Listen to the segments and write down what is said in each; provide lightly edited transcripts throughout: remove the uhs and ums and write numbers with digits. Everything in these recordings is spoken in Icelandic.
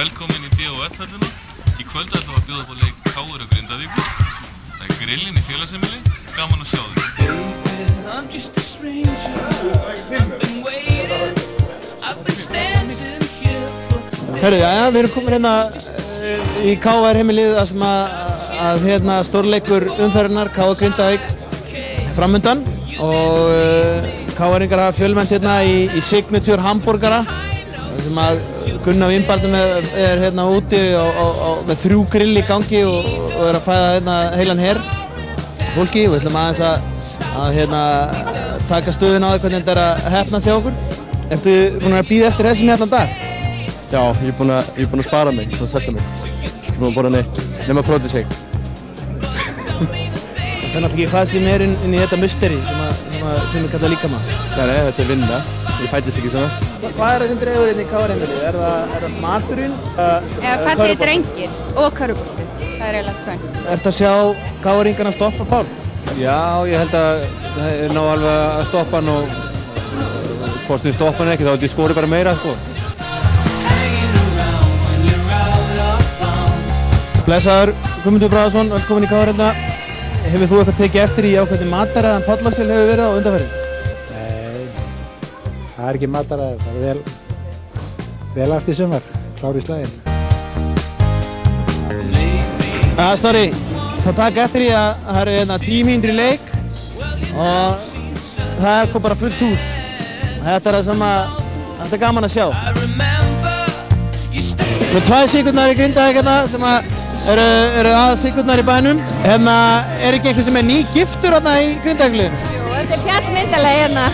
Velkomin í D.O.L-höllina. Í kvöld ætlum við að bjóða upp á leik KR og Grindavíkur. Það er grillinn í félagsheimili. Gaman að sjá þig. Hörru, jæja, við erum komin hérna í KR heimilið þar sem að stórleikur umferðarinnar KR Grindavík framundan og KR-ingar hafa fjölmennt hérna í Signature hamborgara sem að Gunnar Vínbaldum er hérna úti með 3 grill í gangi og er að fæða hérna heilan her fólki og við ætlum aðeins að taka stöðun á því hvernig þetta er að heppnast hjá okkur. Ertu búin að bíða eftir þessum allan dag? Já, ég er búin að spara mig, svona svelta mig. Ég er búin að borða neitt, nema prótið shake. Það er náttúrulega ekki hvað sem er inn í þetta musteri sem við kalla líkama. Nei, þetta er vinna. Ég fættist ekki svona. Hvað er það sem dregur hérna í KR-heimilið? Er það maturinn? Fallegir drengir og körfubolti. Það er eiginlega tvennt. Ertu að sjá KR-ingarna stoppa Pál? Já, ég held að það er ná alveg að stoppa hann og hvort þau stoppa hann ekki þá þau skori bara meira, sko. Blessaður, Guðmundur Bragason, velkomin í KR-heimilina. Hefur þú eitthvað tekið eftir í ákveðni mataræði en Páll Axel hefur verið á undanferðinni? Það er ekki mataræði, það er vel eftir sumar, klár í slaginn. Snorri, þá taka eftir í að það eru 10 mínútur í leik og það er bara fullt hús. Þetta er það sem þetta er gaman að sjá. Það eru 2 sekúndar í Grindavík sem eru aðsekúndar í bænum. Er ekki einhver sem er nýgiftur í Grindavík-liðinu? Jú, þetta er fjallmyndalega hérna.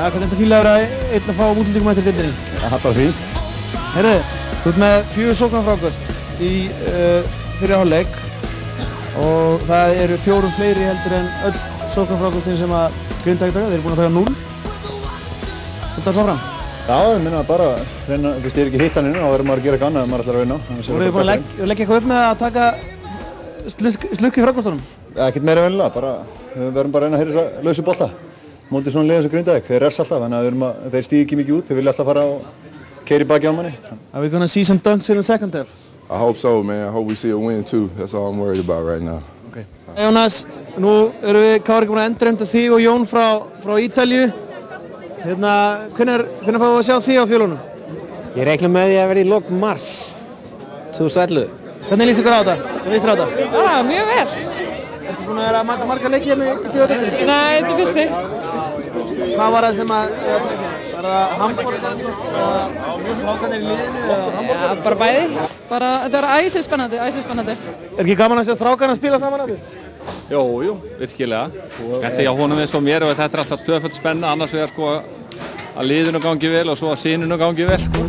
Hvernig þetta fíla að vera einn að fá útlendingum eftir deildinni? Það er bara fínt. Heyrðu, þú ert með 4 sóknarfráköst í fyrri hálfleik og það eru 4 fleiri heldur en öll sóknarfráköstin sem að Grindavík taka. Þeir eru búin að taka 0. Þetta svo fram? Já, ég minna bara reyna, fyrst ég er ekki hitt hann inn, þá verður maður að gera eitthvað annað ef maður ætlar að vinna. Voruð þið búin að leggja eitthvað upp með að taka slukk í frákostunum? Ekkert meira vennilega, bara við verðum bara að reyna að heyra þessa lausu bolta. Mótið svona liðan sem Grindavík, þeir refsa alltaf, þannig að þeir stíga ekki mikið út, þeir vilja alltaf fara og keyra í baki á manni. Are we gonna see some dunks in the second half? I hope so, man. I hope we see a win too. That's all I'm worried about right now. Okay. Jónas, nú erum við KR búin að endurheimta þig og Jón frá Ítalíu. Hvenær fáum við að sjá þig á fjölunum? Ég reikna með því að vera í lok mars 2011. Hvernig líst ykkur á þetta? Já, mjög vel. Ertu búin að vera að mæta marga leiki hérna í tíðardeildinni? Nei, þetta er fyrsti. Hvað var það sem að tryggja? Var það hamborgar eða frákanir í liðinu eða hamborgar? Já, bara bæði. Þetta var æsispennandi. Er ekki gaman að sjá strákarna spila saman aftur? Jú, virkilega. Þetta hjá honum eins og mér og þetta er alltaf tvöföld spenna, annars vegar sko að liðinu gangi vel og svo að syninu gangi vel sko.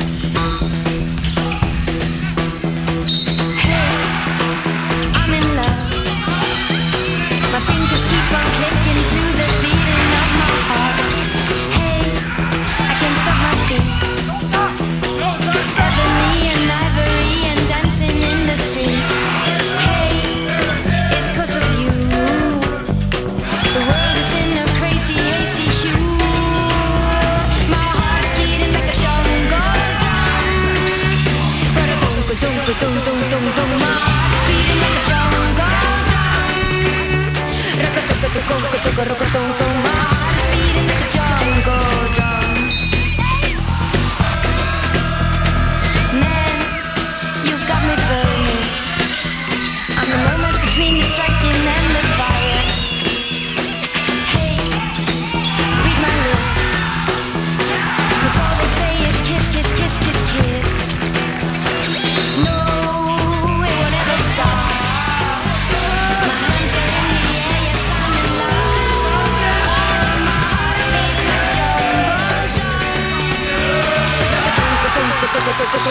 Það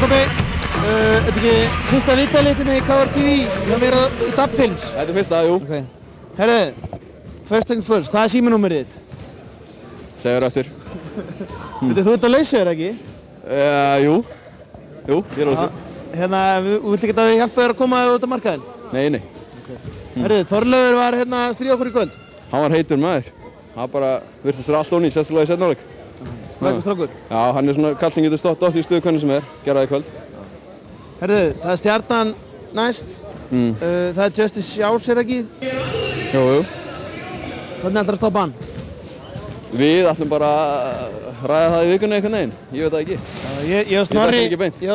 komið, þetta ekki fyrsta viðtalitinni í KR TV hjá mér í Dabfilms? Þetta er fyrsta, jú. Okay. Herðu, first thing first, hvað er símanúmerið þitt? Segðu eftir. Þú ert að lausa þér ekki? Jú, ég er á þessu. Hérna, þú vilt ekki að við hjálpa þér að koma út á markaðinn? Nei. Herðu, Þorleifur var hérna að stríða okkur í kvöld. Hann var heitur maður. Hann bara virtist sér allt ónýtt, sérstaklega í seinni hálfleik. Snöggur strákur. Já, hann er svona kall sem getur dottið í stöðu hvernig sem er, gera það í kvöld. Herðu, það er Stjarnan næst. Það er Justice Sjás, er ekki? Jú. Hvernig ætlar að stoppa hann? Við ætlum bara að ræða það í vikunni einhvern veginn, ég veit það ekki. Ég og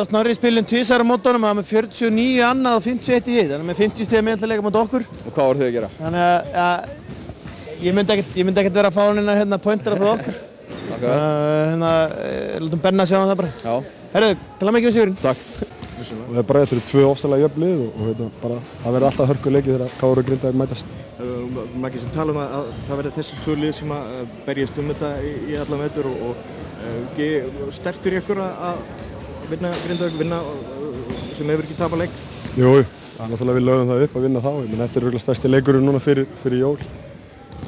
Snorri spilum tvisar á mótunum, það með 49 annað og 51 í hitt, þannig með 50 stiga meðallega mót okkur. Og hvað voru þið að gera? Þannig að ég myndi ekkert vera að fá hann hérna pointera frá okkur. Látum Benna sjá það bara. Já. Herðu, til að mikið við sigurinn. Takk. Og það er bara eftir 2 ofsalega jöfn lið og bara það verður alltaf hörkuleiki þegar KR og Grindavík mætast. Maggi sem tala að það verður þessi 2 lið sem að berjast þetta í allan vetur og sterkt fyrir ykkur að vinna Grindavík, sem hefur ekki tapað leik? Jú, það er náttúrulega við lögum það upp að vinna þá. Þetta er örugglega stærsti leikurinn núna fyrir jól.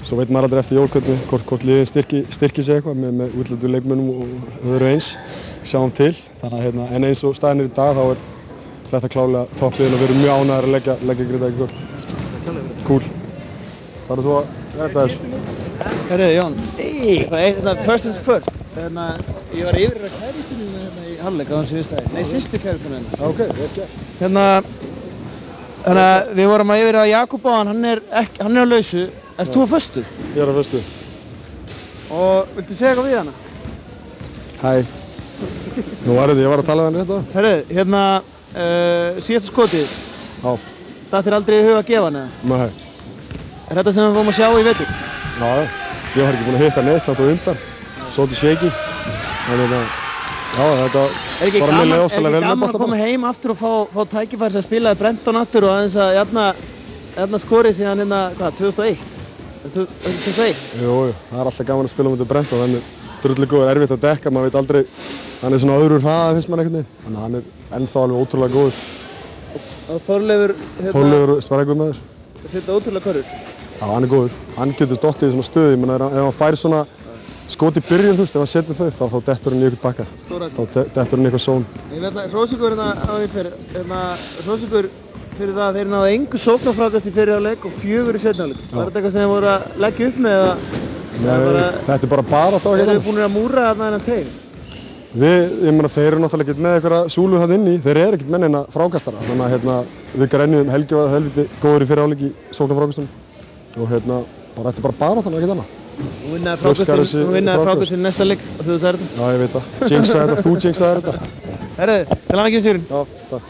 Svo veit maður aldrei eftir jól hvort liðin styrki sig eitthvað með útlendu leikmönnum og þau eru eins. Sjáum til. Þannig að en eins og staðinn í dag þá er þetta klálega toppliðin og við erum mjög ánægðir að leggja Grindavík í kvöld. Cool. Það er svo að verða þessu. Herðu, Jón. First things first. Ég var yfir að kæristunum hérna í hálfleik á þessu viðstæði. Nei, sýstu kæristunum hérna. Ok, vel. Þannig að við vorum að yfir að Jakob á hann er á lausu. Ert þú á föstu? Ég er á föstu. Og viltu segja eitthvað við hana? Hæ. Ég var að tala við hann rétt á. Herðu, síðasta skotið. Já. Datt þér aldrei í hug að gefa hana? Nei. Er þetta sem við fórum að sjá í vetur? Já, ég var ekki búinn að hitta neitt samt á undan. Svolítið shaky. Þannig að, já, þetta bara með leið ofsalega vel með bolta bara. Er ekki gaman að koma heim aftur og fá tækifæri að spila Brenton aftur og aðeins að jafna skorið síðan hérna, 2001? 2001? Jú, það er alltaf gaman að spila mútið Brenton, hann er drullu góður, erfitt að dekka, maður veit aldrei, hann er svona öðru hraða finnst mann einhvern veginn, þannig að hann er ennþá alveg ótrúlega góður. Og Þorleifur, sparækvið með þess. Það setja ótrúlega körur? Já, hann er góður, hann getur dottið í svona stöðu, ég menna ef hann fær svona skot í byrjun, þú veist, ef hann setur þau, þá dettur hann í eitthvað bakka, þá dettur hann í eitthvað són. Ég veit að Hrósigur fyrir það að þeir náðu engu sóknarfrákast í fyrri hálfleik og 4 í seinni hálfleik. Var þetta eitthvað sem þeir voru að leggja upp með eða? Nei, þetta er bara barátta á hérna. Þeir eru búin að múra þarna þennan teig? Ég meina þeir eru náttúrulega ekkert með eitthvað súlu þarna inni, þeir eru ekkert með neina frákastara. Þannig að við grenjuðum Helgi var helviti góður í fyrri hálfleik í sóknarfrákastunum og bara þetta er bara barátta ekkert annað. Hún vinnaði frákastin næsta leik og þú sagði þetta? Já, ég veit það. Jinxaði þetta, þú jinxaði þetta. Herðu, til að ekki um sigurinn. Já, takk.